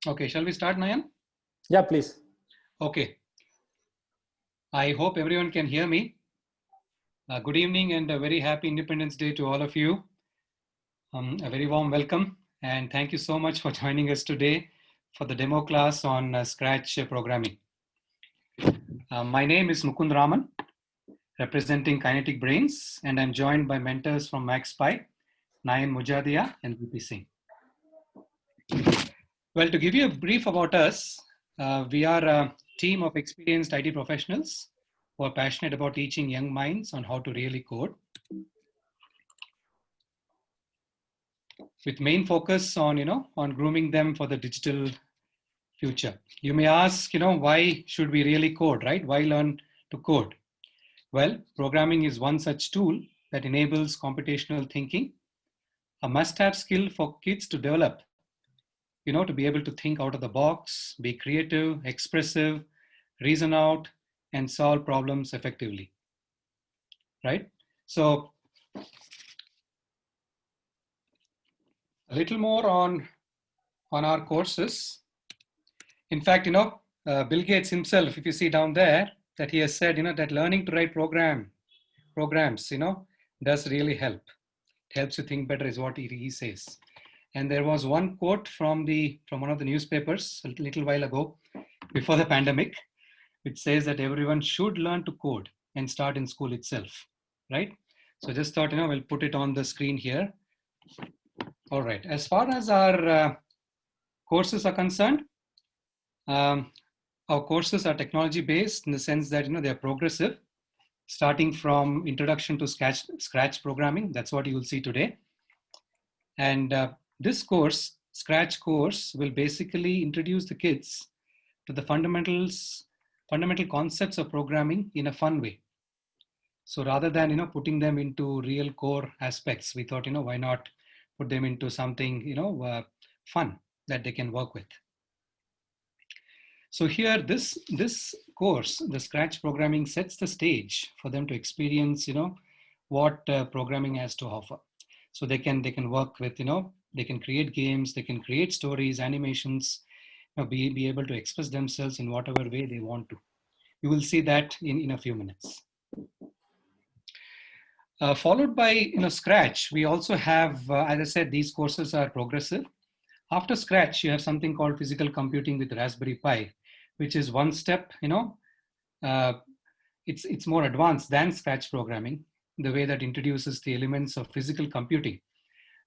Okay, shall we start, Nayan? Yeah, please. Okay, I hope everyone can hear me. Good evening and a very happy Independence Day to all of you. A very warm welcome and thank you so much for joining us today for the demo class on Scratch programming. My name is Mukund Raman, representing Kinetic Brains, and I'm joined by mentors from MaxPy, Nayan Mujadia and VP Singh. Well, to give you a brief about us, we are a team of experienced IT professionals who are passionate about teaching young minds on how to really code, with main focus on, on grooming them for the digital future. You may ask, why should we really code, right? Why learn to code? Well, programming is one such tool that enables computational thinking, a must-have skill for kids to develop, to be able to think out of the box, be creative, expressive, reason out, and solve problems effectively, right? So a little more on our courses. In fact, Bill Gates himself, if you see down there, that he has said, that learning to write programs, does really help. It helps you think better, is what he says. And there was one quote from one of the newspapers a little while ago, before the pandemic, which says that everyone should learn to code and start in school itself, right? So just thought, we'll put it on the screen here. All right. As far as our courses are concerned, our courses are technology based in the sense that they are progressive, starting from introduction to Scratch programming. That's what you will see today. And this course, Scratch course, will basically introduce the kids to the fundamental concepts of programming in a fun way. So rather than putting them into real core aspects, we thought why not put them into something fun that they can work with. So here, this course, the Scratch programming, sets the stage for them to experience, what programming has to offer. So they can work with, they can create games, they can create stories, animations, be able to express themselves in whatever way they want to. You will see that in a few minutes. Followed by Scratch, we also have, as I said, these courses are progressive. After Scratch, you have something called physical computing with Raspberry Pi, which is one step, it's more advanced than Scratch programming, the way that introduces the elements of physical computing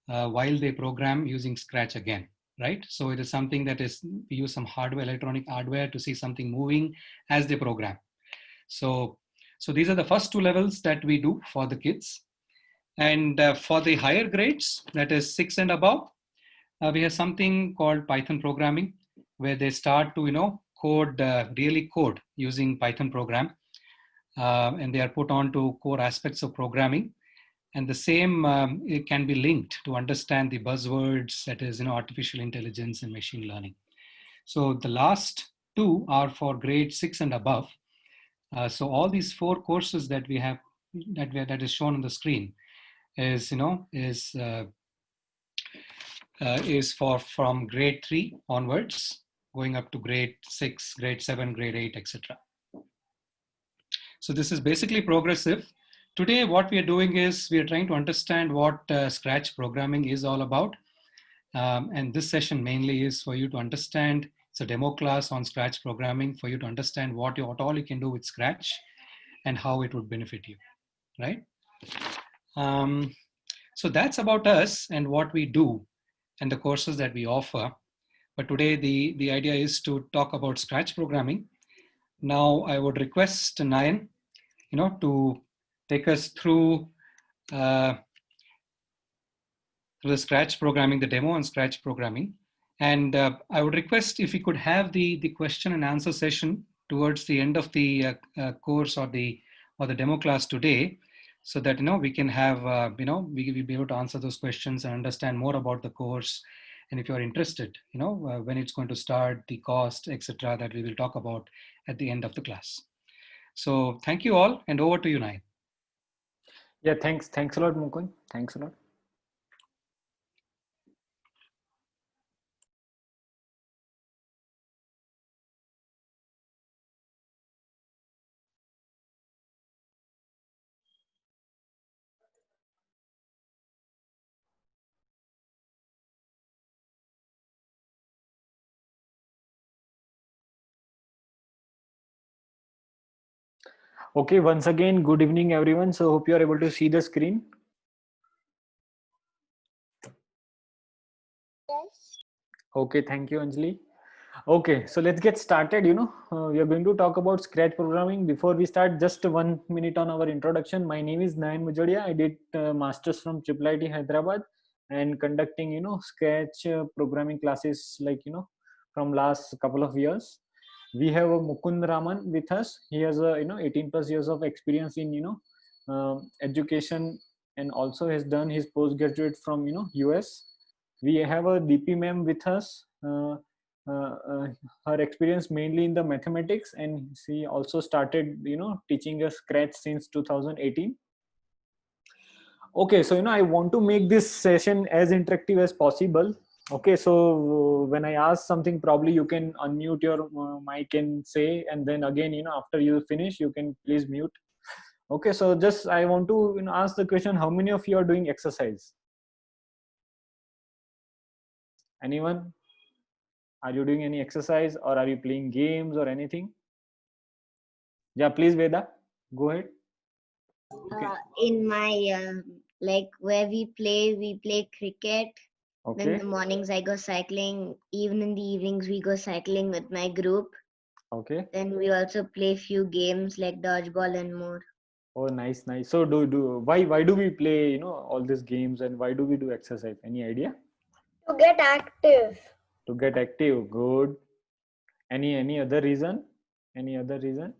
while they program using Scratch again, right? So it is something that is, we use some hardware, electronic hardware to see something moving as they program. So these are the first two levels that we do for the kids. And for the higher grades, that is 6 and above, we have something called Python programming, where they start to code, really code using Python program, and they are put on to core aspects of programming. And the same it can be linked to understand the buzzwords, that is artificial intelligence and machine learning. So the last two are for grade 6 and above. So all these four courses that we have, that is shown on the screen, is is for from grade 3 onwards, going up to grade 6, grade 7, grade 8, etc. So this is basically progressive. Today, what we are doing is we are trying to understand what Scratch programming is all about. And this session mainly is for you to understand. It's a demo class on Scratch programming for you to understand what all you can do with Scratch and how it would benefit you, right? So that's about us and what we do and the courses that we offer. But today the idea is to talk about Scratch programming. Now I would request Nayan, to take us through the Scratch programming, the demo on Scratch programming. And I would request if we could have the question and answer session towards the end of the course or the demo class today, so that we can have we will be able to answer those questions and understand more about the course. And if you're interested, when it's going to start, the cost, etc., that we will talk about at the end of the class. So thank you all, and over to you, Nayan. Yeah, thanks a lot, Mukund. Thanks a lot. Okay, once again, good evening, everyone. So hope you are able to see the screen. Yes. Okay, thank you, Anjali. Okay, so let's get started. We are going to talk about Scratch programming. Before we start, just 1 minute on our introduction. My name is Nayan Mujadia. I did masters from IIIT Hyderabad and conducting, Scratch programming classes from last couple of years. We have a Mukund Raman with us. He has 18 plus years of experience in education, and also has done his postgraduate from US. We have a DP ma'am with us. Uh, uh, Her experience mainly in the mathematics, and she also started teaching us Scratch since 2018. Okay, so I want to make this session as interactive as possible. Okay, so when I ask something, probably you can unmute your mic and say, and then again, after you finish, you can please mute. Okay, so just I want to ask the question: how many of you are doing exercise? Anyone? Are you doing any exercise, or are you playing games or anything? Yeah, please, Veda, go ahead. Okay. In my like where we play cricket. Then in Okay. the mornings I go cycling. Even in the evenings we go cycling with my group. Okay. Then we also play few games like dodgeball and more. Oh, nice, nice. So why do we play all these games, and why do we do exercise? Any idea? To get active. To get active. Good. Any other reason? Any other reason?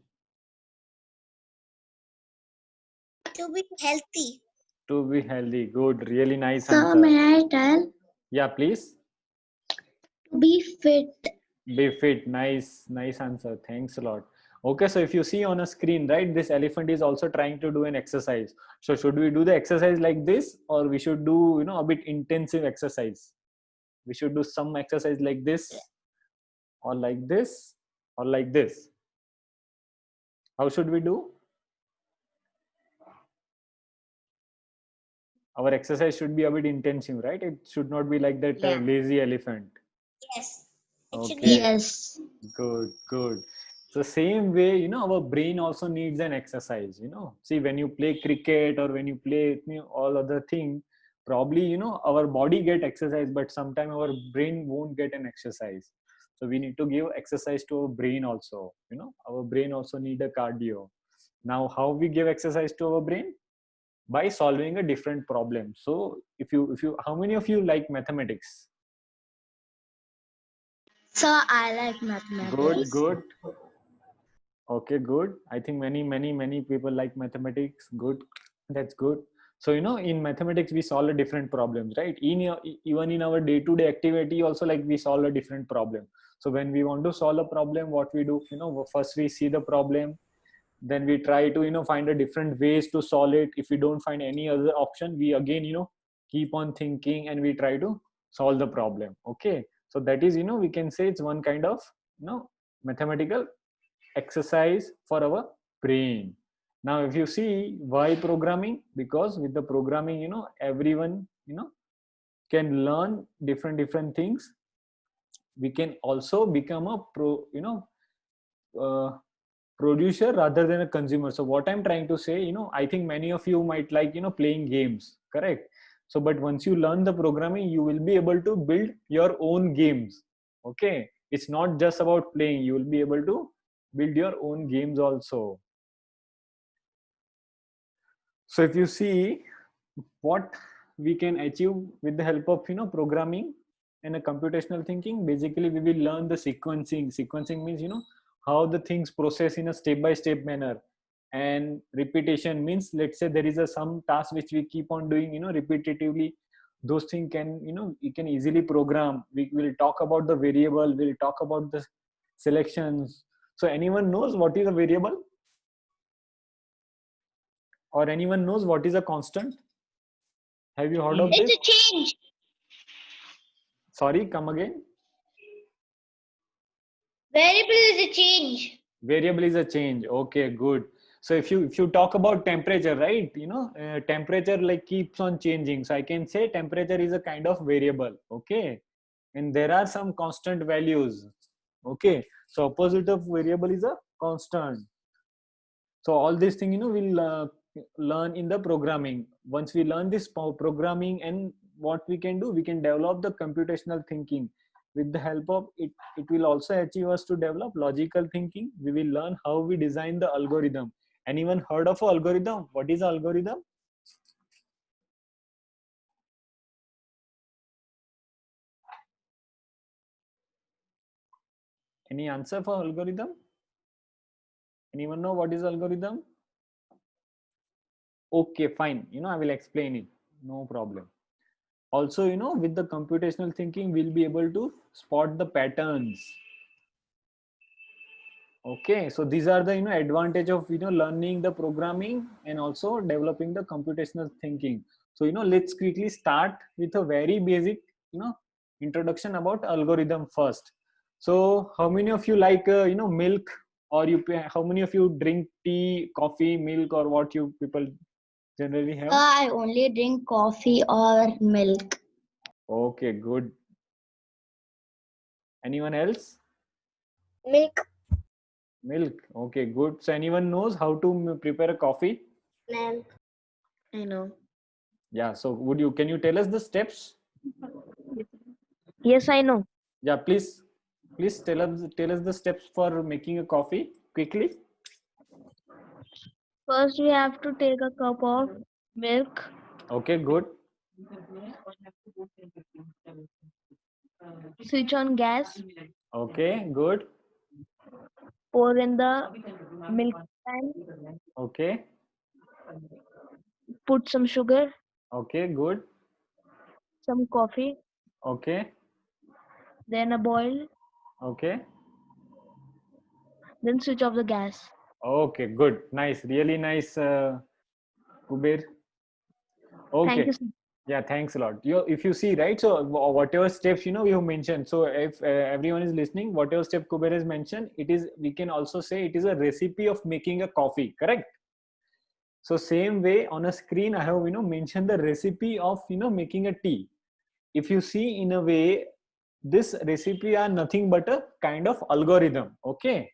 To be healthy. To be healthy. Good. Really nice So answer. may I tell? Yeah, please. To be fit. Be fit. Nice, nice answer. Thanks a lot. Okay, so if you see on a screen, right, this elephant is also trying to do an exercise. So should we do the exercise like this, or we should do a bit intensive exercise? We should do some exercise like this, or like this, or like this. How should we do? Our exercise should be a bit intensive, right? It should not be like that lazy elephant. Yes. Okay. Yes. Good, good. So same way, our brain also needs an exercise. See, when you play cricket or when you play all other thing, probably our body get exercise, but sometimes our brain won't get an exercise. So we need to give exercise to our brain also. Our brain also need a cardio. Now, how we give exercise to our brain? By solving a different problem. So if you how many of you like mathematics? So I like mathematics. Good. Okay, good. I think many people like mathematics. Good. That's good. So in mathematics we solve a different problems, right? Even in our day-to-day activity also, like, we solve a different problem. So when we want to solve a problem, what we do, first we see the problem, then we try to find a different ways to solve it. If we don't find any other option, we again keep on thinking, and we try to solve the problem. Okay, so that is we can say it's one kind of mathematical exercise for our brain. Now if you see why programming, because with the programming everyone can learn different things. We can also become a uh, producer rather than a consumer. So what I'm trying to say, I think many of you might like playing games, correct? So but once you learn the programming, you will be able to build your own games. Okay, it's not just about playing, you will be able to build your own games also. So if you see what we can achieve with the help of programming and a computational thinking, basically we will learn the sequencing means how the things process in a step by step manner. And repetition means, let's say there is some task which we keep on doing repetitively. Those things can you can easily program. We will talk about the variable, we'll talk about the selections. So anyone knows what is a variable, or anyone knows what is a constant? Have you heard of this? It's a change. Sorry, come again. Variable is a change. Variable is a change. Okay, good. So if you talk about temperature, right, temperature like keeps on changing. So I can say temperature is a kind of variable. Okay, and there are some constant values. Okay, so opposite of variable is a constant. So all these things, we'll learn in the programming. Once we learn this programming, and what we can do, we can develop the computational thinking. With the help of it, it will also achieve us to develop logical thinking. We will learn how we design the algorithm. Anyone heard of an algorithm? What is algorithm? Any answer for algorithm? Anyone know what is algorithm? Okay, fine. I will explain it. No problem. Also, with the computational thinking, we'll be able to spot the patterns. Okay, so these are the advantage of learning the programming and also developing the computational thinking. So let's quickly start with a very basic introduction about algorithm first. So how many of you like milk, or how many of you drink tea, coffee, milk, or what you people generally have? I only drink coffee or milk. Okay, good. Anyone else? Milk. Milk. Okay, good. So anyone knows how to prepare a coffee? Milk. I know. Yeah. So can you tell us the steps? Yes, I know. Yeah, please tell us the steps for making a coffee quickly. First, we have to take a cup of milk. Okay, good. Switch on gas. Okay, good. Pour in the milk pan. Okay, Put some sugar, okay, good. some coffee, Okay, then a boil. okay, Then switch off the gas. okay, good. Nice, really nice, Kuber. Thank you, Okay. sir. Yeah, thanks a lot. If you see, right, so whatever steps you mentioned, so if everyone is listening, whatever step Kuber has mentioned, we can also say it is a recipe of making a coffee, correct? So same way on a screen I have mentioned the recipe of making a tea. If you see, in a way, this recipe are nothing but a kind of algorithm. Okay,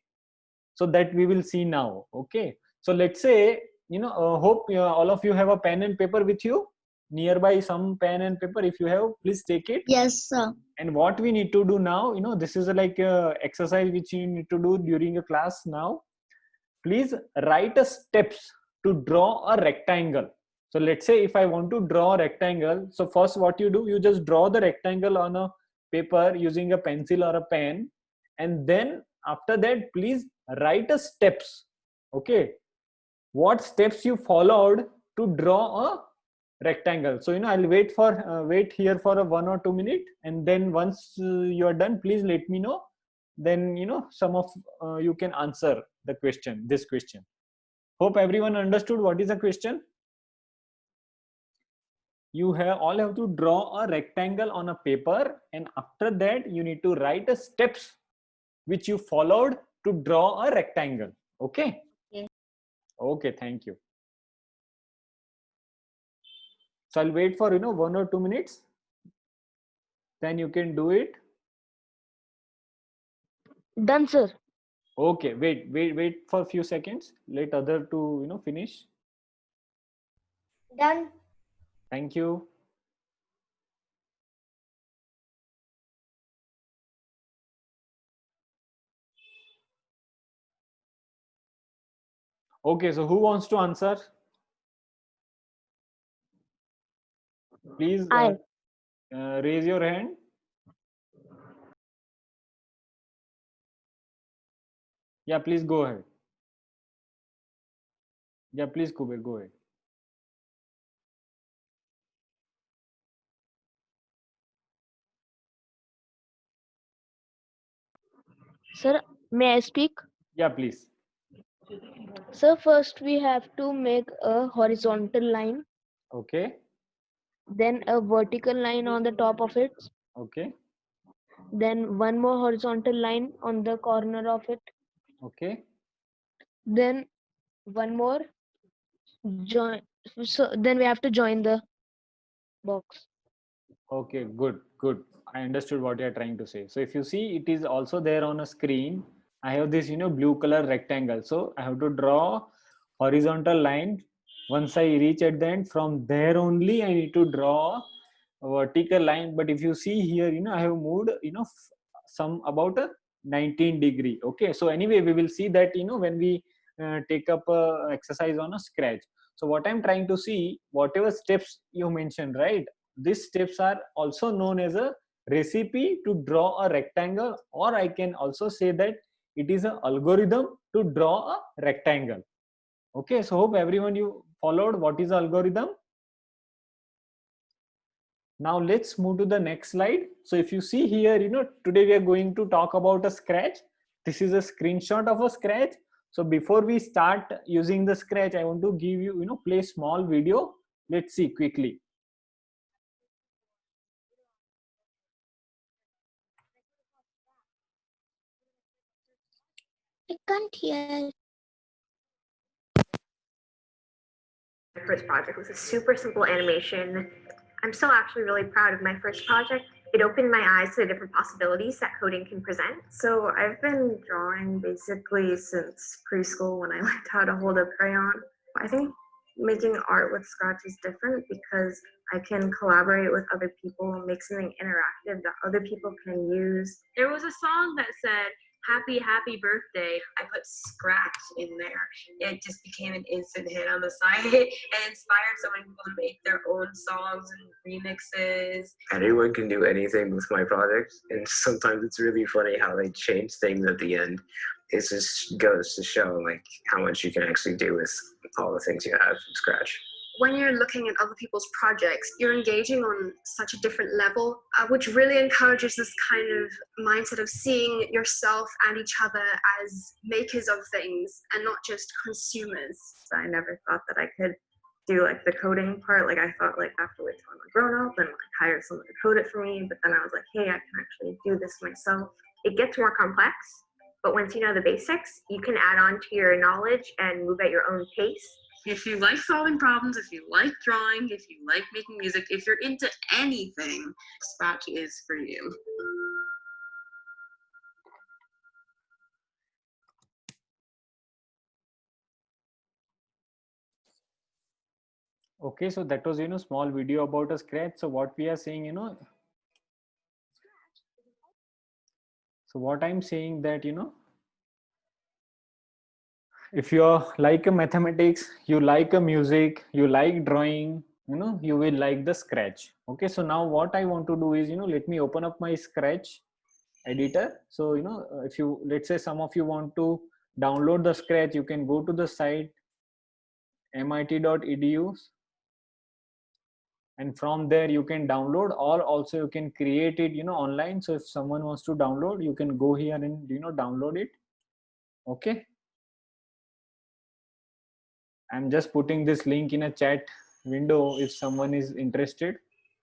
so that we will see now. Okay, so let's say hope all of you have a pen and paper with you nearby. Some pen and paper, if you have, please take it. Yes, sir. And what we need to do now, this is like a exercise which you need to do during a class now. Please write a steps to draw a rectangle. So let's say if I want to draw a rectangle, so first what you do, you just draw the rectangle on a paper using a pencil or a pen, and then after that please write a steps. Okay, what steps you followed to draw a rectangle. So I'll wait here for a 1 or 2 minute, and then once you are done, please let me know. Then some of you can answer this question. Hope everyone understood what is the question. You all have to draw a rectangle on a paper, and after that you need to write a steps which you followed to draw a rectangle. Okay. Okay, thank you. So I'll wait for 1 or 2 minutes, then you can do it. Done, sir. Okay, wait for a few seconds. Let other to finish. Done. Thank you. Okay, so who wants to answer? Please raise your hand. Yeah, please go ahead. Yeah, please, Kuber, go ahead. Sir, may I speak? Yeah, please. Sir, first we have to make a horizontal line, Okay. then a vertical line on the top of it, Okay. then one more horizontal line on the corner of it, Okay. then one more join. So then we have to join the box. Okay, good. I understood what you're trying to say. So if you see, it is also there on a screen. I have this, blue color rectangle. So I have to draw horizontal line. Once I reach at the end, from there only I need to draw a vertical line. But if you see here, I have moved, some about a 19 degree. Okay, so anyway, we will see that, when we take up a exercise on a Scratch. So what I'm trying to see, whatever steps you mentioned, right? These steps are also known as a recipe to draw a rectangle, or I can also say that it is an algorithm to draw a rectangle. Okay, so hope everyone you followed what is algorithm. Now let's move to the next slide. So if you see here, today we are going to talk about a Scratch. This is a screenshot of a Scratch. So before we start using the Scratch, I want to give you, play small video. Let's see quickly. I can't hear. My first project was a super simple animation. I'm still actually really proud of my first project. It opened my eyes to the different possibilities that coding can present. So I've been drawing basically since preschool when I learned how to hold a crayon. I think making art with Scratch is different because I can collaborate with other people and make something interactive that other people can use. There was a song that said, "Happy, happy birthday." I put Scratch in there. It just became an instant hit on the site and inspired so many people to make their own songs and remixes. Anyone can do anything with my project, and sometimes it's really funny how they change things at the end. It just goes to show like how much you can actually do with all the things you have from Scratch. When you're looking at other people's projects, you're engaging on such a different level, which really encourages this kind of mindset of seeing yourself and each other as makers of things and not just consumers. So I never thought that I could do like the coding part. Like I thought like after wait till I'm a grown up and like hire someone to code it for me. But then I was like, hey, I can actually do this myself. It gets more complex, but once you know the basics, you can add on to your knowledge and move at your own pace. If you like solving problems, if you like drawing, if you like making music, if you're into anything, Scratch is for you. Okay, so that was, small video about a Scratch. So what we are saying, so what I'm saying that, if you're like a mathematics, you like a music, you like drawing, you will like the Scratch. Okay, so now what I want to do is, let me open up my Scratch editor. So, if you, let's say some of you want to download the Scratch, you can go to the site mit.edu, and from there you can download, or also you can create it, online. So if someone wants to download, you can go here and, download it. Okay. I'm just putting this link in a chat window if someone is interested,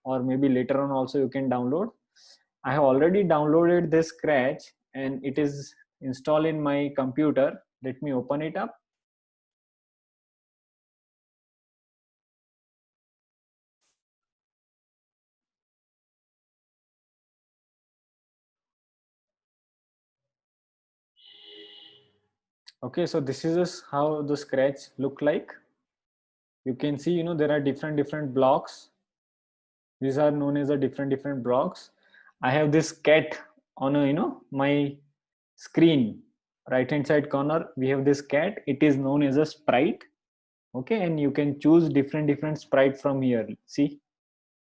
or maybe later on also you can download. I have already downloaded this Scratch and it is installed in my computer. Let me open it up. Okay, so this is just how the Scratch look like. You can see, there are different blocks. These are known as a different blocks. I have this cat on a, my screen, right hand side corner. We have this cat. It is known as a sprite. Okay, and you can choose different sprite from here. See,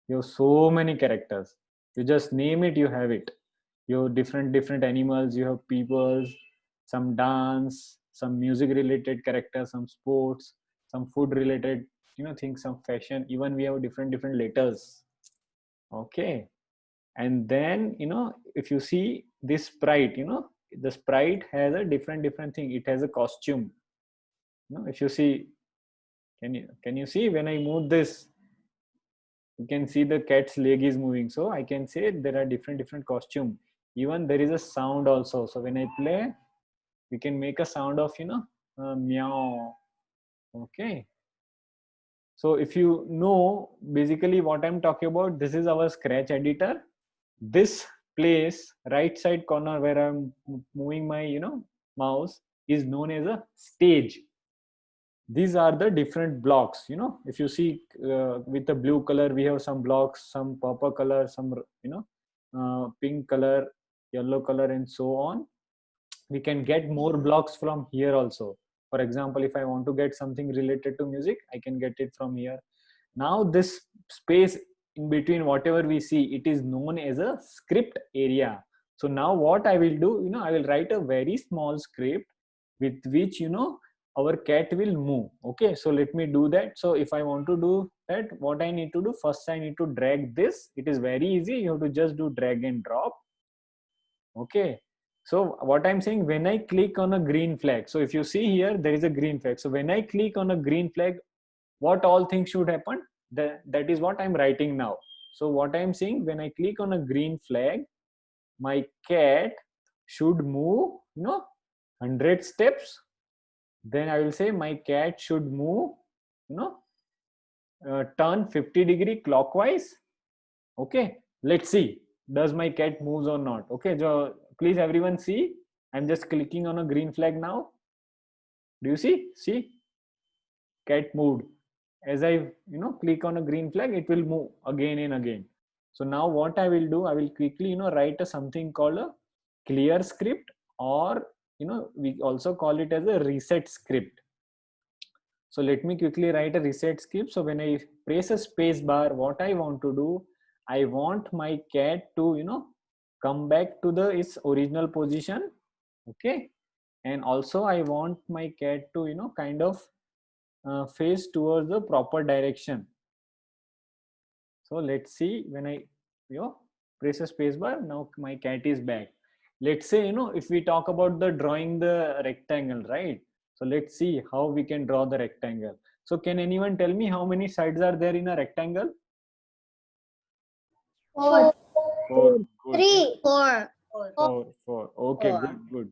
you have so many characters. You just name it, you have it. You have different animals. You have people, some dance, some music related characters, some sports, some food related, things, some fashion. Even we have different letters. Okay, and then if you see this sprite, the sprite has a different thing. It has a costume. If you see, can you see when I move this, you can see the cat's leg is moving. So I can say there are different costume. Even there is a sound also. So when I play, we can make a sound of meow. Okay, so if you know basically what I'm talking about, this is our Scratch editor. This place, right side corner where I'm moving my mouse, is known as a stage. these are the different blocks. You know, if you see with the blue color, we have some blocks, some purple color, some, you know, pink color, yellow color, and so on. We can get more blocks from here also. For example, if I want to get something related to music, I can get it from here. Now this space in between whatever we see, it is known as a script area. So now what I will do, you know, I will write a very small script with which, you know, our cat will move. Okay, so let me do that. So if I want to do that, what I need to do, first I need to drag this. It is very easy. You have to just do drag and drop. Okay, so what I'm saying, when I click on a green flag, so if you see here, there is a green flag. So when I click on a green flag, what all things should happen? That is what I'm writing now. So what I'm saying, when I click on a green flag, my cat should move, you know, 100 steps. Then I will say my cat should move, you know, turn 50-degree clockwise. Okay, let's see, does my cat moves or not? Okay, so please everyone see, I'm just clicking on a green flag now. Do you see, cat moved. As I, you know, click on a green flag, it will move again and again. So now what I will do, I will quickly, you know, write a something called a clear script, or, you know, we also call it as a reset script. So let me quickly write a reset script. So when I press a space bar, what I want to do, I want my cat to, you know, come back to its original position. Okay, and also I want my cat to, you know, kind of face towards the proper direction. So let's see, when I, you know, press a space bar, now my cat is back. Let's say, you know, if we talk about the drawing the rectangle, right? So let's see how we can draw the rectangle. So can anyone tell me how many sides are there in a rectangle? 4. 4. Good. 3. 4. 4. Okay, Four. good.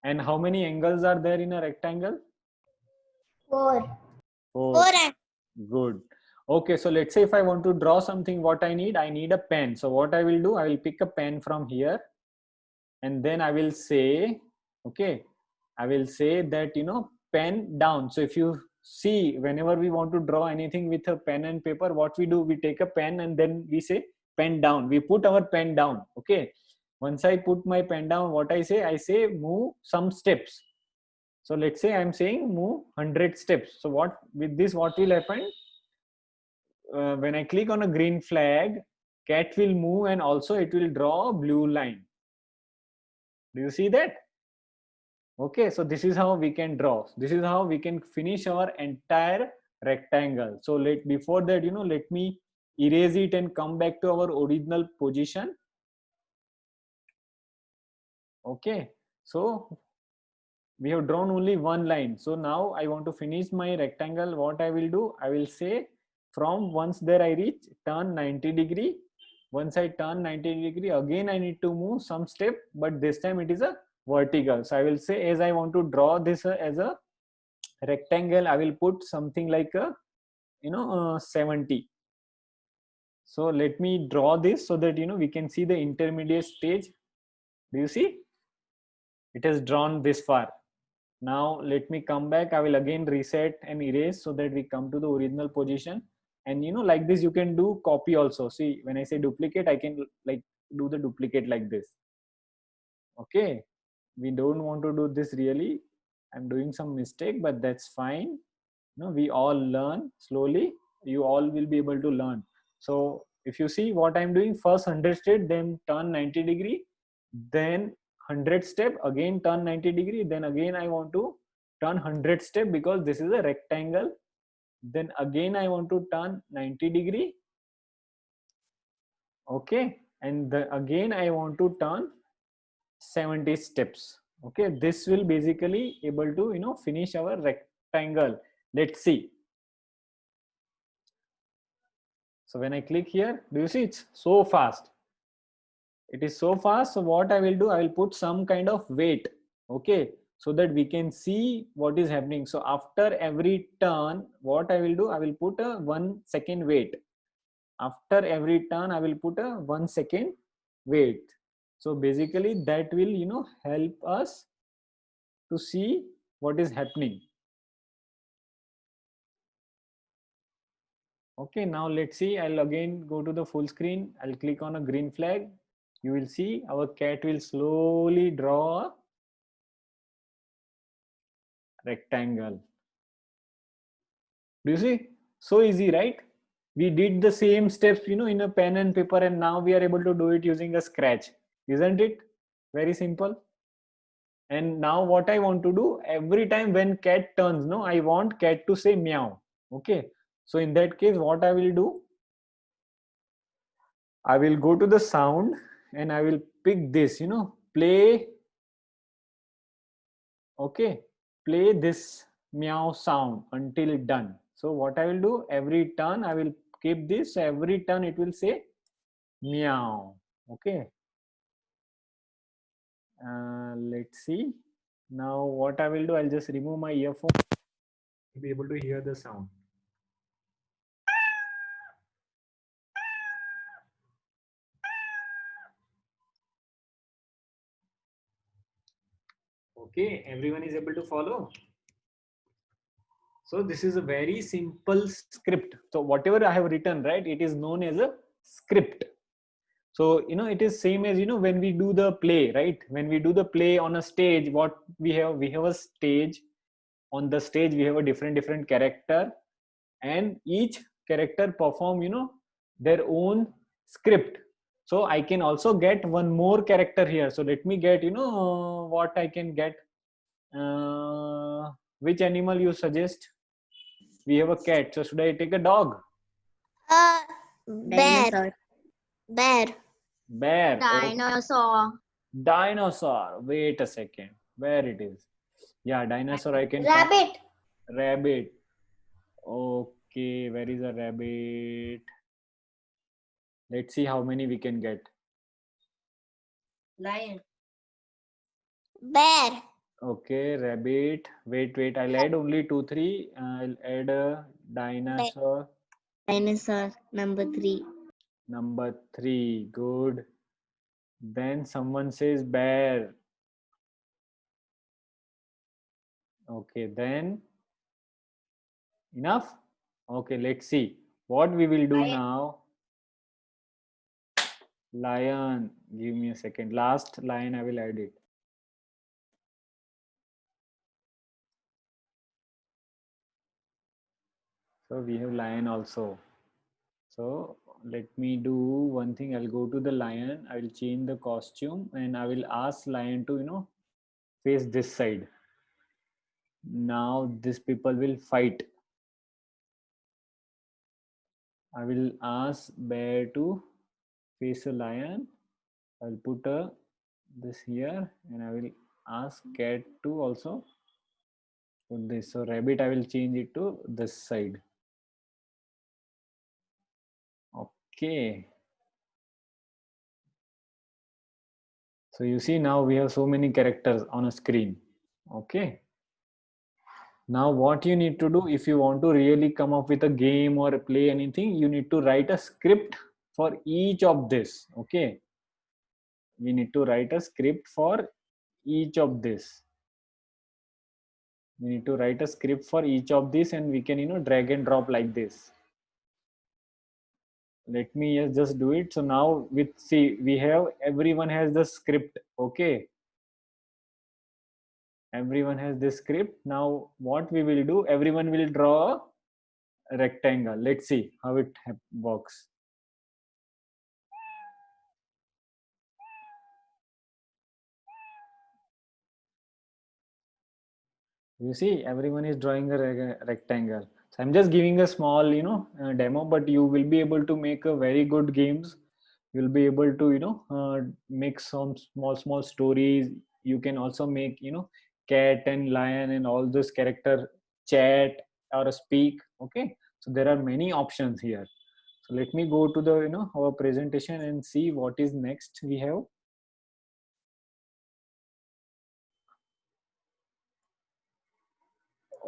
And how many angles are there in a rectangle? 4. 4. and Good. Okay, so let's say if I want to draw something, what I need a pen. So what I will do, I will pick a pen from here, and then I will say, okay, I will say that, you know, pen down. So if you see, whenever we want to draw anything with a pen and paper, what we do, we take a pen and then we say pen down. We put our pen down. Okay, once I put my pen down, what I say move some steps. So let's say I'm saying move 100 steps. So what, with this, what will happen? When I click on a green flag, cat will move, and also it will draw a blue line. Do you see that? Okay, so this is how we can draw. This is how we can finish our entire rectangle. So before that, you know, let me erase it and come back to our original position. Okay, so we have drawn only one line. So now I want to finish my rectangle. What I will do, I will say, from once there I reach, turn 90-degree. Once I turn 90-degree, again I need to move some step, but this time it is a vertical. So I will say, as I want to draw this as a rectangle, I will put something like a, you know, 70. So let me draw this so that, you know, we can see the intermediate stage. Do you see? It has drawn this far. Now let me come back. I will again reset and erase so that we come to the original position. And, you know, like this, you can do copy also. See, when I say duplicate, I can like do the duplicate like this. Okay, we don't want to do this really. I'm doing some mistake, but that's fine. You know, we all learn slowly. You all will be able to learn. So if you see what I'm doing, first 100 step, then turn 90-degree, then 100 step, again turn 90-degree, then again I want to turn 100 step because this is a rectangle. Then again I want to turn 90-degree. Okay, and again I want to turn 70 steps. Okay, this will basically able to, you know, finish our rectangle. Let's see. So when I click here, do you see it's so fast? It is so fast. So what I will do, I will put some kind of weight. Okay, so that we can see what is happening. So after every turn, what I will do, I will put a 1 second wait. After every turn, I will put a 1 second wait. So basically that will, you know, help us to see what is happening. Okay, now let's see. I'll again go to the full screen. I'll click on a green flag. You will see our cat will slowly draw a rectangle. Do you see? So easy, right? We did the same steps, in a pen and paper, and now we are able to do it using a Scratch. Isn't it? Very simple. And now what I want to do, every time when cat turns, no, I want cat to say meow. Okay. So in that case, what I will do, I will go to the sound and I will pick this, play. Okay. Play this meow sound until it done. So what I will do, every turn I will keep this. Every turn it will say meow. Okay. Let's see. Now what I will do, I'll just remove my earphone to be able to hear the sound. Okay, everyone is able to follow. So this is a very simple script. So whatever I have written, right, it is known as a script. So, it is same as, when we do the play, right? When we do the play on a stage, what we have a stage. On the stage, we have a different character, and each character perform, their own script. So I can also get one more character here. So let me get, what I can get. Which animal you suggest? We have a cat. So should I take a dog? Bear. Dinosaur. Bear. Bear. Okay. Dinosaur. Dinosaur. Wait a second. Where it is? Yeah, dinosaur I can find. Rabbit. Rabbit. Okay, where is a rabbit? Let's see how many we can get. Lion. Bear. Okay, rabbit. Wait. I'll add only 2, 3. I'll add a dinosaur. Dinosaur. Number 3. Number 3. Good. Then someone says bear. Okay, then enough. Okay, let's see what we will do now. Lion. Give me a second. Last line I will add it. So we have lion also. So let me do one thing. I'll go to the lion. I will change the costume and I will ask lion to, face this side. Now these people will fight. I will ask bear to face a lion. I'll put this here and I will ask cat to also put this. So rabbit, I will change it to this side. Okay. So you see now we have so many characters on a screen. Okay. Now what you need to do, if you want to really come up with a game or play anything, you need to write a script for each of this. Okay. We need to write a script for each of this. We need to write a script for each of this and we can, drag and drop like this. Let me just do it. So now we have, everyone has the script. Okay. Everyone has this script. Now what we will do, everyone will draw a rectangle. Let's see how it works. You see, everyone is drawing a rectangle. So I'm just giving a small, demo, but you will be able to make a very good games. You'll be able to, make some small stories. You can also make, cat and lion and all this character chat or speak. Okay. So there are many options here. So let me go to the, our presentation and see what is next we have.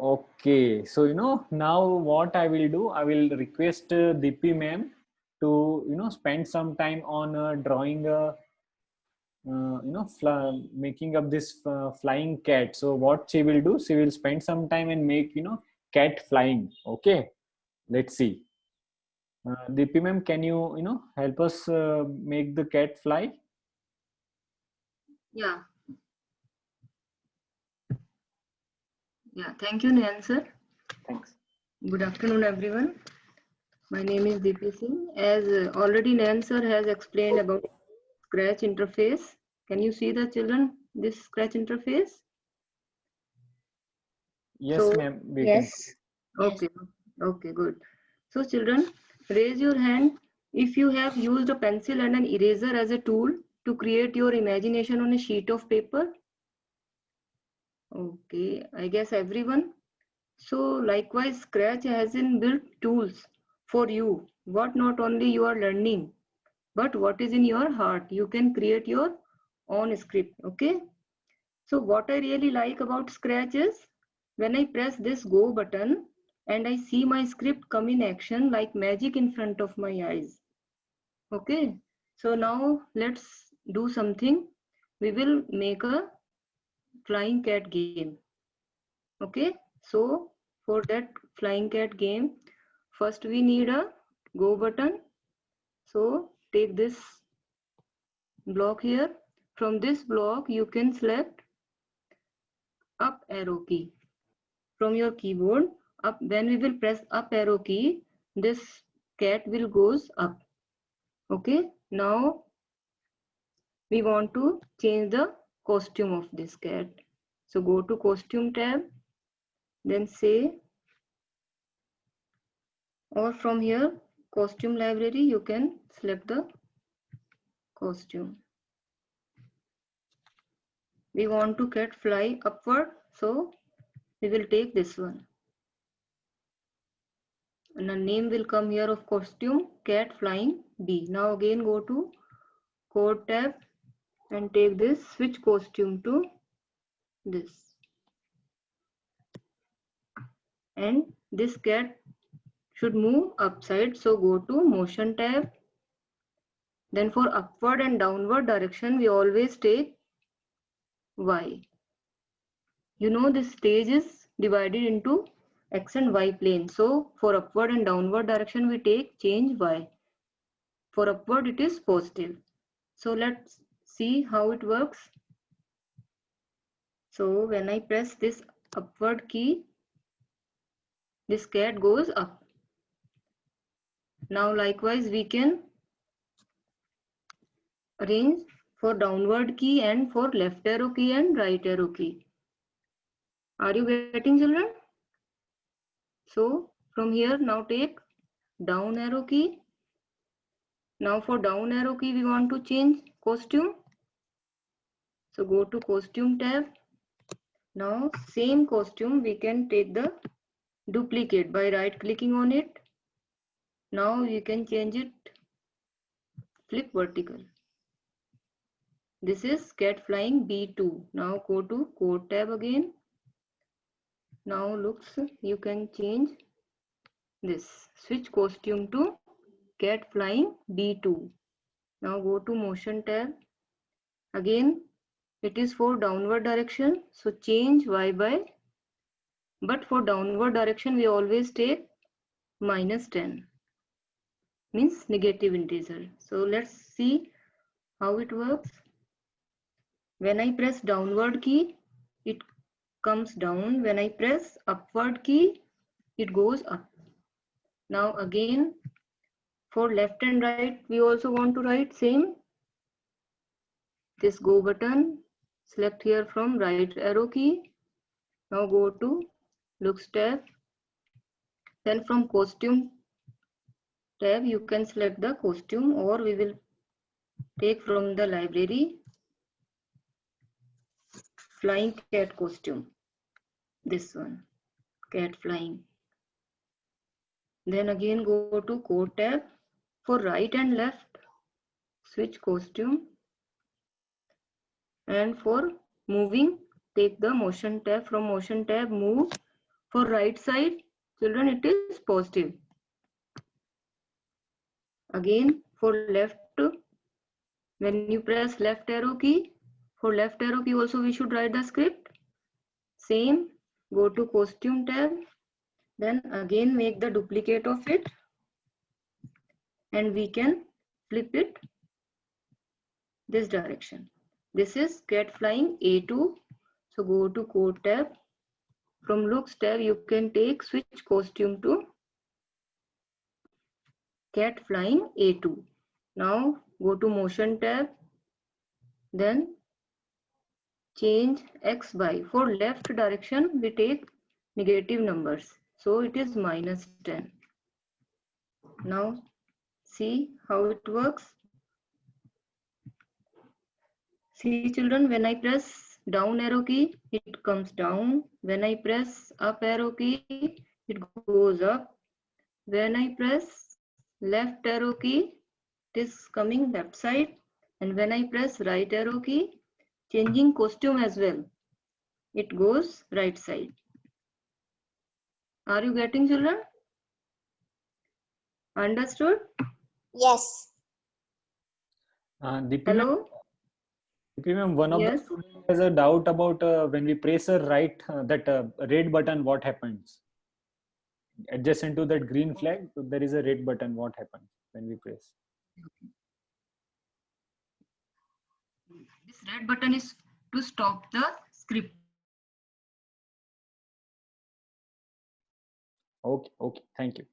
Okay, so now what I will do, I will request Deepti ma'am to spend some time on drawing a making up this flying cat. So what she will do, she will spend some time and make cat flying. Okay, let's see. Deepti ma'am, can you help us make the cat fly? Yeah. Yeah. Thank you, Nayan sir. Thanks. Good afternoon, everyone. My name is Deepti Singh. As already Nayan sir has explained about Scratch interface. Can you see the children, this Scratch interface? Yes, So, ma'am, we can. Yes. okay, okay, good. So children, raise your hand if you have used a pencil and an eraser as a tool to create your imagination on a sheet of paper. Okay, I guess everyone. So likewise, Scratch has inbuilt tools for you. What not only you are learning, but what is in your heart. You can create your own script, okay? So what I really like about Scratch is when I press this go button and I see my script come in action like magic in front of my eyes. Okay, so now let's do something. We will make a flying cat game. Okay, so for that flying cat game, first we need a go button. So take this block here. From this block, you can select up arrow key from your keyboard. Up, when we will press up arrow key, this cat will goes up. Okay, now we want to change the costume of this cat. So go to costume tab, then say, or from here costume library you can select the costume. We want to cat fly upward, so we will take this one. And a name will come here of costume, cat flying bee. Now again go to code tab and take this, switch costume to this. And this cat should move upside, so go to motion tab. Then for upward and downward direction, we always take Y. You know this stage is divided into X and Y plane. So for upward and downward direction, we take change Y. For upward, it is positive. So let's see how it works. So when I press this upward key, this cat goes up. Now likewise, we can arrange for downward key and for left arrow key and right arrow key. Are you getting, children? So from here, now take down arrow key. Now for down arrow key, we want to change costume. So go to costume tab. Now same costume, we can take the duplicate by right clicking on it. Now you can change it, flip vertical. This is cat flying B2. Now go to code tab again. Now looks, you can change this, switch costume to cat flying B2. Now go to motion tab. Again, it is for downward direction, so change Y by, but for downward direction we always take -10, means negative integer. So let's see how it works. When I press downward key, it comes down. When I press upward key, it goes up. Now again, for left and right, we also want to write same. This go button, select here from right arrow key. Now go to looks tab. Then from costume tab, you can select the costume, or we will take from the library flying cat costume. This one, cat flying. Then again go to code tab. For right and left, switch costume. And for moving, take the motion tab. From motion tab, move. For right side, children, it is positive. Again, for left, when you press left arrow key, for left arrow key also we should write the script. Same, go to costume tab. Then again make the duplicate of it. and we can flip it this direction. This is cat flying A2. So go to code tab. From looks tab, you can take switch costume to cat flying A2. Now go to motion tab, then change X by. For left direction, we take negative numbers. So it is -10. Now see how it works. See children, when I press down arrow key, it comes down. When I press up arrow key, it goes up. When I press left arrow key, it is coming left side. And when I press right arrow key, changing costume as well, it goes right side. Are you getting children? Understood? Yes. Deepi Hello? ma'am, one of the Yes. students has a doubt about when we press a right, that red button, what happens? Adjacent to that green flag, so there is a red button. What happens when we press? This red button is to stop the script. Okay, okay, thank you.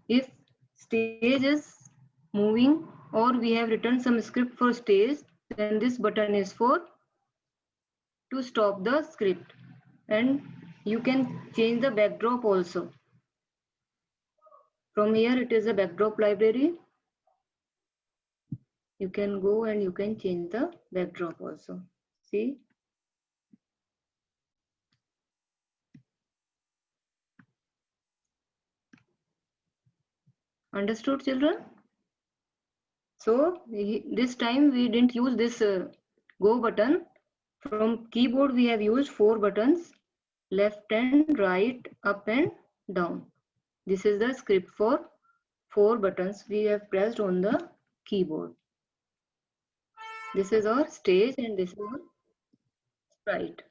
If stage is moving or we have written some script for stage, then this button is for to stop the script. And you can change the backdrop also. From here it is a backdrop library. You can go and you can change the backdrop also. See? Understood children? So this time we didn't use this go button. From keyboard we have used 4 buttons, left and right, up and down. This is the script for 4 buttons we have pressed on the keyboard. This is our stage and this is our sprite.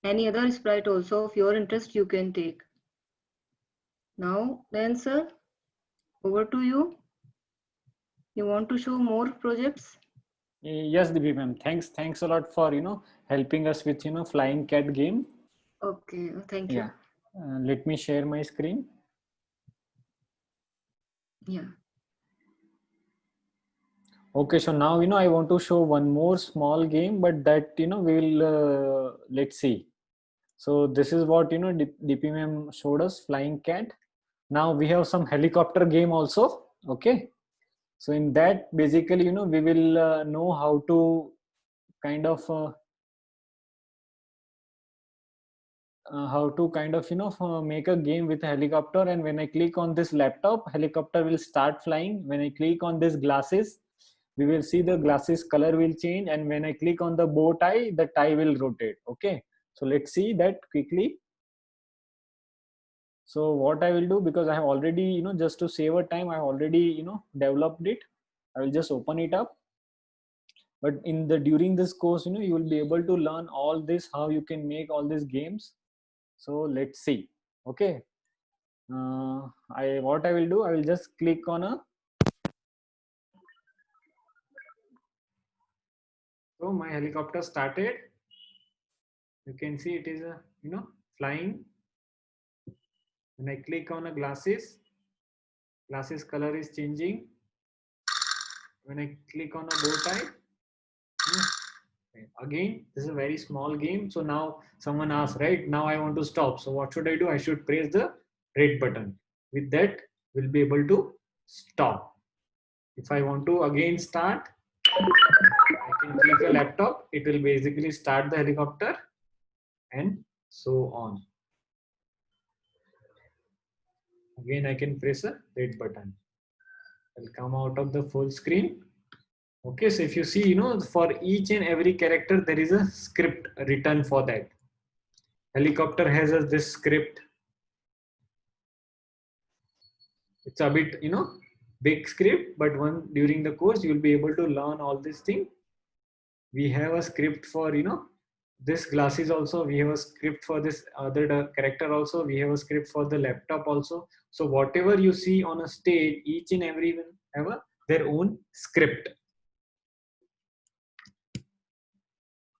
Any other sprite also of your interest you can take. Now the answer, over to you. You want to show more projects? Yes, Deepi ma'am. Thanks a lot for helping us with flying cat game. Okay, thank you. Yeah. Let me share my screen. Yeah. Okay, so now I want to show one more small game, but that we will let's see. So this is what Deepi ma'am showed us, flying cat. Now we have some helicopter game also. Okay, so in that basically we will know how to kind of make a game with a helicopter. And when I click on this laptop, helicopter will start flying. When I click on this glasses, we will see the glasses color will change, and when I click on the bow tie, the tie will rotate. Okay, so let's see that quickly. So what I will do, because I have already just to save a time, I have already developed it. I will just open it up. But in the during this course you will be able to learn all this, how you can make all these games. So let's see. Okay, what I will do, I will just click on a, so my helicopter started. You can see it is a flying. When I click on a glasses color is changing. When I click on a bow tie, again this is a very small game. So now someone asks, right, now I want to stop, so what should I do? I should press the red button. With that we'll be able to stop. If I want to again start, I can click a laptop, it will basically start the helicopter, and so on. Again I can press a red button, I'll come out of the full screen. Okay, so if you see, for each and every character there is a script written for that. Helicopter has this script. It's a bit big script, but during the course you'll be able to learn all this thing. We have a script for this glasses also, we have a script for this other character also, we have a script for the laptop also. So whatever you see on a stage, each and everyone have their own script.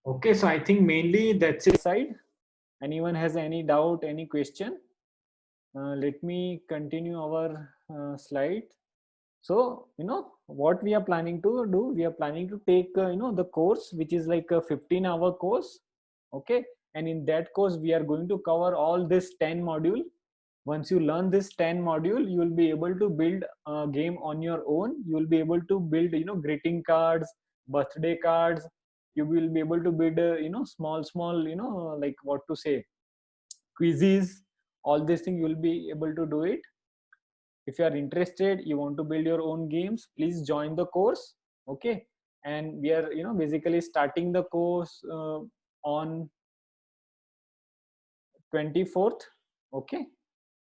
Okay, so I think mainly that's it side. Anyone has any doubt, any question? Let me continue our slide. So, what we are planning to do, we are planning to take, the course, which is like a 15-hour course. Okay. And in that course, we are going to cover all this 10 module. Once you learn this 10 module, you will be able to build a game on your own. You will be able to build, greeting cards, birthday cards. You will be able to build, small, like what to say, quizzes, all these things you will be able to do it. If you are interested, you want to build your own games, please join the course. Okay. And we are basically starting the course on 24th. Okay.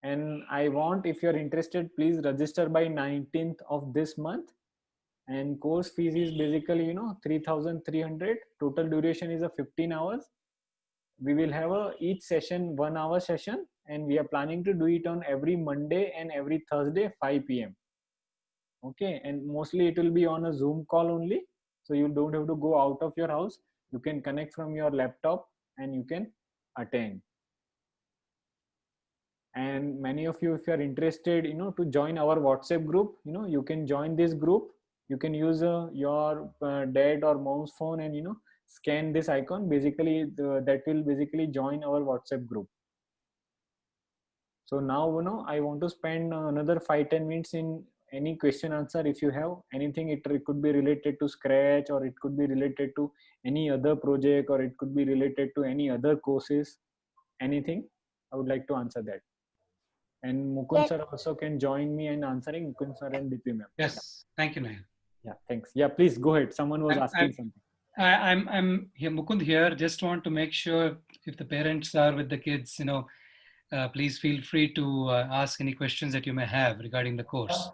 And I want, if you're interested, please register by 19th of this month. And course fees is basically 3,300. Total duration is a 15 hours. We will have each session 1 hour session, and we are planning to do it on every Monday and every Thursday 5 p.m. Okay. And mostly it will be on a Zoom call only, so you don't have to go out of your house. You can connect from your laptop and you can attend. And many of you, if you are interested to join our WhatsApp group, you can join this group. You can use your dad or mom's phone and scan this icon. Basically that will basically join our WhatsApp group. So now I want to spend another 5-10 minutes in any question answer. If you have anything, it could be related to Scratch, or it could be related to any other project, or it could be related to any other courses, anything, I would like to answer that. And Mukund sir also can join me in answering. Mukund sir and DP ma'am. Yes, thank you, Nayan. Yeah, thanks. Yeah, please go ahead. Someone was asking something. I'm here, Mukund here. Just want to make sure if the parents are with the kids, please feel free to ask any questions that you may have regarding the course.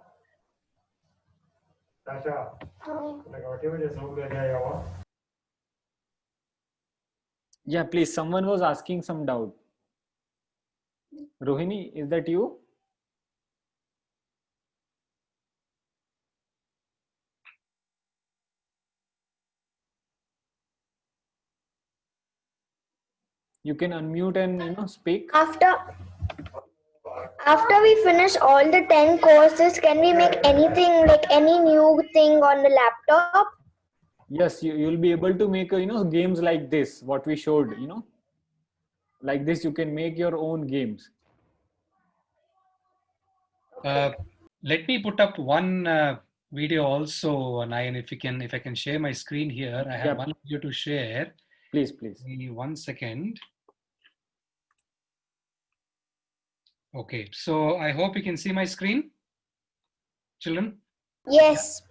Yeah, please. Someone was asking some doubt. Rohini, is that you? You can unmute and speak. After we finish all the 10 courses, can we make anything, like any new thing on the laptop? Yes, you'll be able to make games like this, what we showed, like this. You can make your own games. Let me put up one video also, Nayan, if I can share my screen here. I have one video to share. Please. Give me 1 second. Okay, so I hope you can see my screen, children. Yes.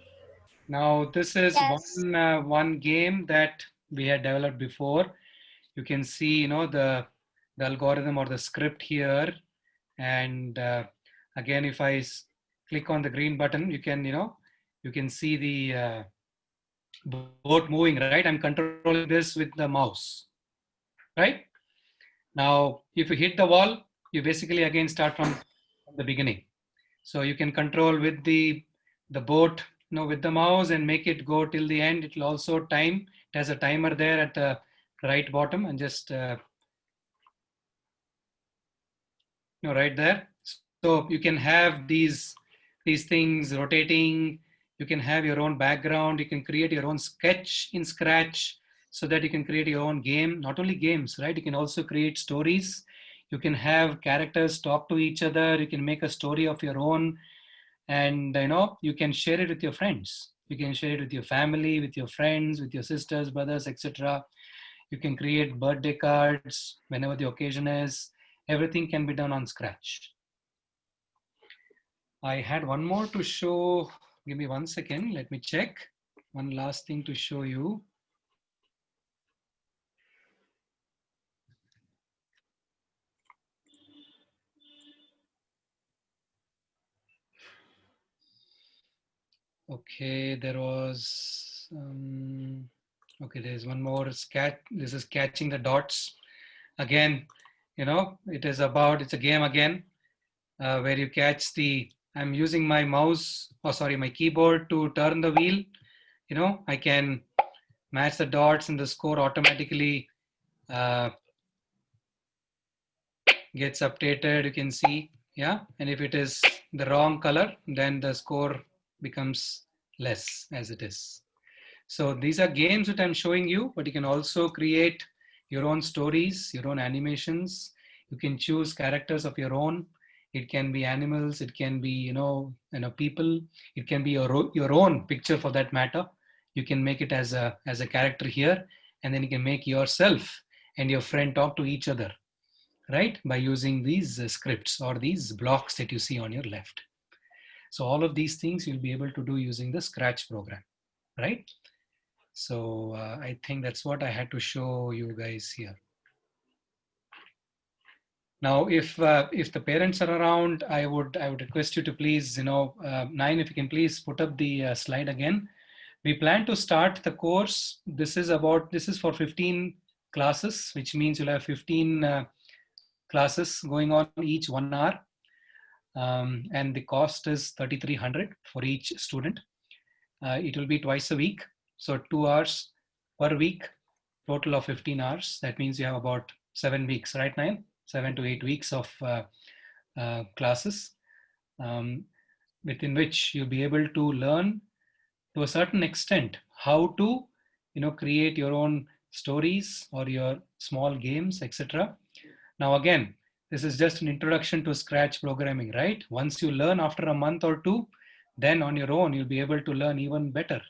Now this is one game that we had developed before. You can see, the algorithm or the script here. And again, if I click on the green button, you can see the boat moving, right? I'm controlling this with the mouse, right? Now, if you hit the wall, you basically again start from the beginning. So you can control with the boat, with the mouse, and make it go till the end. It will also time. It has a timer there at the right bottom, and just right there. So you can have these things rotating. You can have your own background. You can create your own sketch in Scratch, so that you can create your own game. Not only games, right? You can also create stories. You can have characters talk to each other. You can make a story of your own, and you can share it with your friends. You can share it with your family, with your friends, with your sisters, brothers, etc. You can create birthday cards whenever the occasion is. Everything can be done on Scratch. I had one more to show. Give me 1 second. Let me check. One last thing to show you. Okay, there was Okay, there's one more sketch. This is catching the dots. Again, it's a game again, where you catch I'm using my mouse, my keyboard to turn the wheel. I can match the dots and the score automatically gets updated. You can see, yeah. And if it is the wrong color, then the score becomes less as it is. So these are games that I'm showing you, but you can also create your own stories, your own animations. You can choose characters of your own. It can be animals. It can be, people. It can be your own picture for that matter. You can make it as a character here, and then you can make yourself and your friend talk to each other, right? By using these scripts or these blocks that you see on your left. So all of these things you'll be able to do using the Scratch program, right? So I think that's what I had to show you guys here. Now, if the parents are around, I would request you to please, Nine, if you can please put up the slide again. We plan to start the course. This is for 15 classes, which means you'll have 15 classes going on each 1 hour. And the cost is 3,300 for each student. It will be twice a week. So 2 hours per week, total of 15 hours. That means you have about 7 weeks, right, Nayan? 7 to 8 weeks of classes, within which you'll be able to learn to a certain extent how to, create your own stories or your small games, etc. Now, again, this is just an introduction to Scratch programming, right? Once you learn after a month or two, then on your own, you'll be able to learn even better,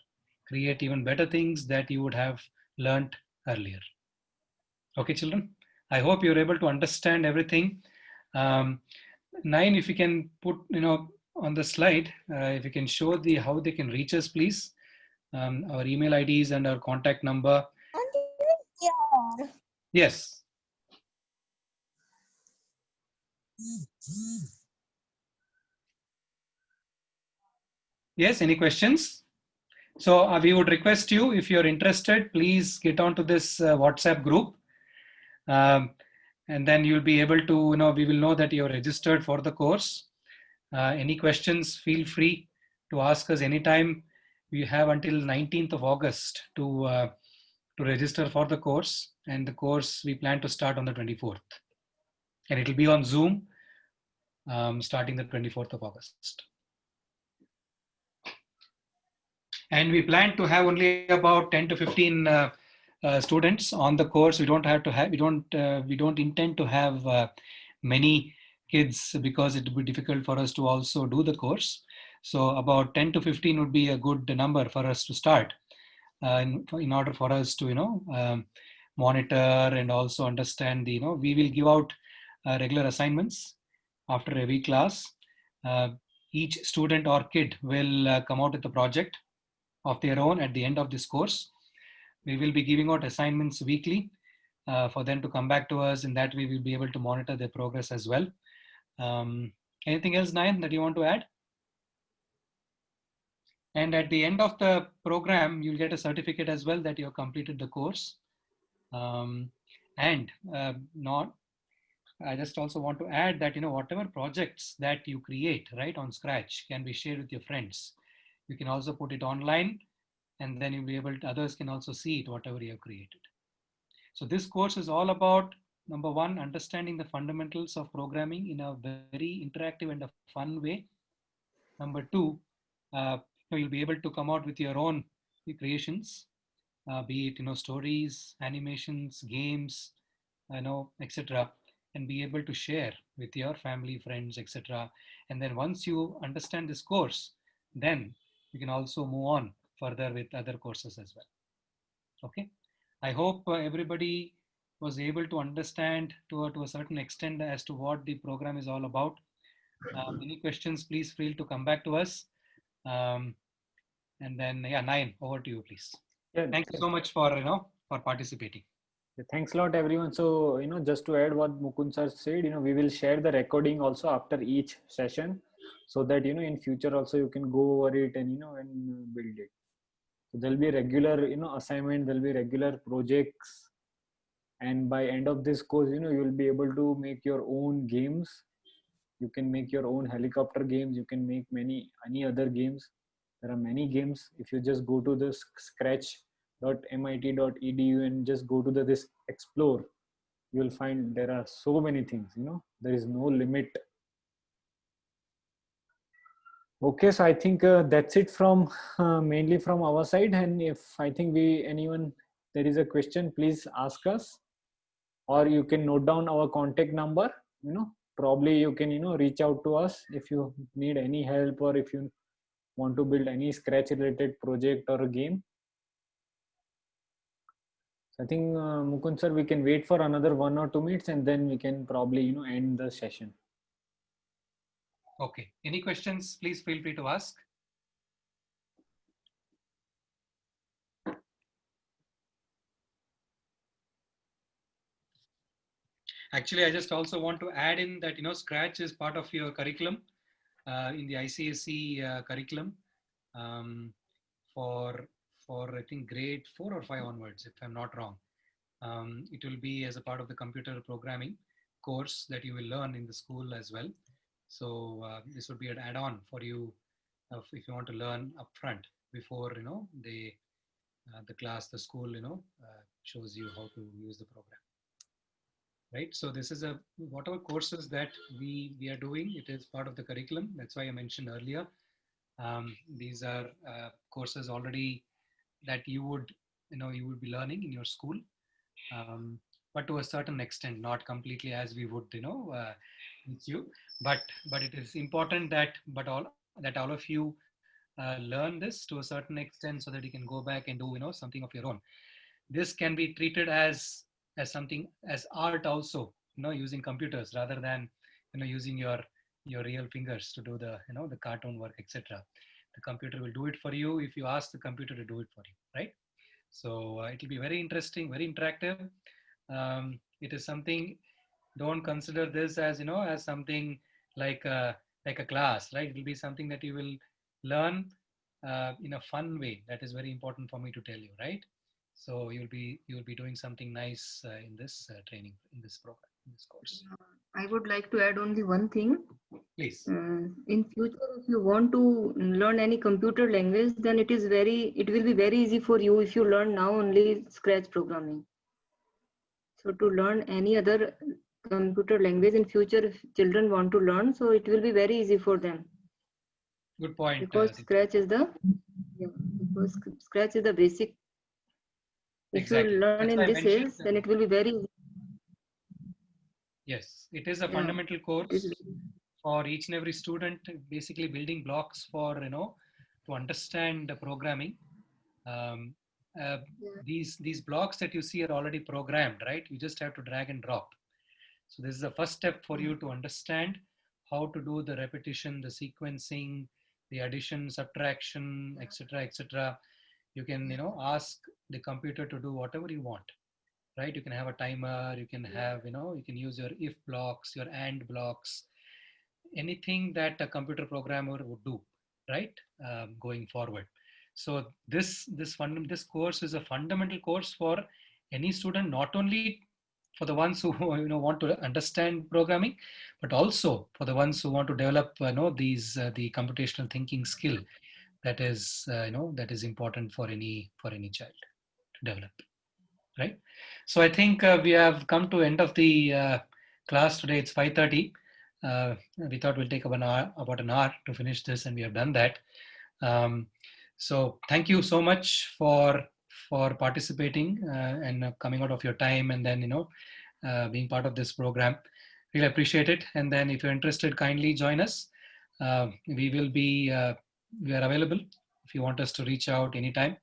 create even better things that you would have learned earlier. Okay, children, I hope you're able to understand everything. Nine, if you can put, on the slide, if you can show how they can reach us, please. Our email IDs and our contact number. Yes. Yes, any questions? So we would request you, if you're interested, please get onto this WhatsApp group. And then you'll be able to, we will know that you're registered for the course. Any questions, feel free to ask us anytime. We have until 19th of August to register for the course. And the course we plan to start on the 24th. And it'll be on Zoom starting the 24th of August. And we plan to have only about 10 to 15 students on the course. We don't intend to have many kids because it would be difficult for us to also do the course. So about 10 to 15 would be a good number for us to start in order for us to, monitor and also understand we will give out regular assignments after every class. Each student or kid will come out with a project of their own at the end of this course. We will be giving out assignments weekly for them to come back to us, and that we will be able to monitor their progress as well. Anything else, Nayan, that you want to add? And at the end of the program, you'll get a certificate as well that you have completed the course. I just also want to add that, whatever projects that you create, right, on Scratch can be shared with your friends. You can also put it online, and then you'll be able to, others can also see it, whatever you have created. So this course is all about, number one, understanding the fundamentals of programming in a very interactive and a fun way. Number two, you'll be able to come out with your own creations, be it, stories, animations, games, etc., and be able to share with your family, friends, etc. And then once you understand this course, then you can also move on further with other courses as well. Okay. I hope everybody was able to understand to a certain extent as to what the program is all about. Any questions, please feel free to come back to us. And then, yeah, Nayan, over to you, please. Yeah, thank you so much for participating. Thanks a lot, everyone. So, just to add what Mukund sir said, we will share the recording also after each session, so that in future also you can go over it and and build it. So there'll be regular, assignment, there'll be regular projects. And by end of this course, you'll be able to make your own games. You can make your own helicopter games. You can make any other games. There are many games. If you just go to the scratch.mit.edu and just go to this explore, you will find there are so many things. There is no limit. Okay, so I think that's it from mainly from our side. And if I think there is a question, please ask us, or you can note down our contact number. Probably you can reach out to us if you need any help, or if you want to build any Scratch related project or a game. So I think Mukund sir, we can wait for another 1 or 2 minutes, and then we can probably end the session. Okay. Any questions? Please feel free to ask. Actually, I just also want to add in that Scratch is part of your curriculum in the ICSE curriculum for I think grade 4 or 5 onwards, if I'm not wrong. It will be as a part of the computer programming course that you will learn in the school as well. So this would be an add-on for you if you want to learn upfront before the the school shows you how to use the program. Right. So this is whatever courses that we are doing, it is part of the curriculum. That's why I mentioned earlier. These are courses already that you would be learning in your school, but to a certain extent, not completely as we would teach you. But it is important that all of you learn this to a certain extent so that you can go back and do something of your own. This can be treated as something as art also, using computers rather than using your real fingers to do the the cartoon work, etc. The computer will do it for you if you ask the computer to do it for you, right? So it will be very interesting, very interactive. It is something, don't consider this as as something like a class, right? It will be something that you will learn in a fun way. That is very important for me to tell you, right? So you'll be doing something nice in this training, in this program, in this course. I would like to add only one thing. Please. In future, if you want to learn any computer language, then it will be very easy for you if you learn now only Scratch programming. So to learn any other computer language in future, if children want to learn, so it will be very easy for them. Good point. Because Scratch is the basic. Exactly. If you learn in this age, then it will be very easy. Yes, it is a fundamental course for each and every student, basically building blocks for to understand the programming. These blocks that you see are already programmed, right? You just have to drag and drop. So this is the first step for you to understand how to do the repetition, the sequencing, the addition, subtraction, etc., etc. You can ask the computer to do whatever you want, right? You can have a timer, you can have you can use your if blocks, your and blocks, anything that a computer programmer would do, right? Going forward. So this course is a fundamental course for any student, not only for the ones who want to understand programming, but also for the ones who want to develop the computational thinking skill that is that is important for any child to develop, right? So I think we have come to end of the class today. It's 5:30. We thought we'll take about an hour to finish this, and we have done that. So thank you so much for participating and coming out of your time, and then being part of this program. Really appreciate it. And then if you're interested, kindly join us. We are available if you want us to reach out anytime.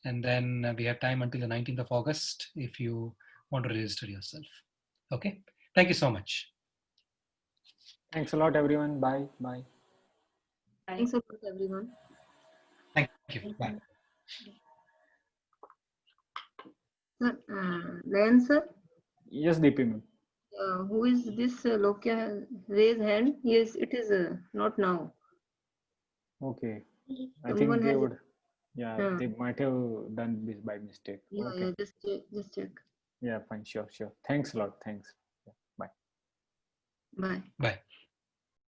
And then we have time until the 19th of August if you want to register yourself. Okay. Thank you so much. Thanks a lot, everyone. Bye. Bye. Thanks a lot, everyone. Thank you. Bye. Layan sir? Yes, Deepi ma'am. Who is this Lokya? Raise hand. Yes, it is not now. Okay. I Someone think they has would. Yeah, Yeah. they might have done this by mistake. Yeah, Okay. yeah, just check. Yeah, fine. Sure, sure. Thanks a lot. Thanks. Yeah, bye. Bye. Bye.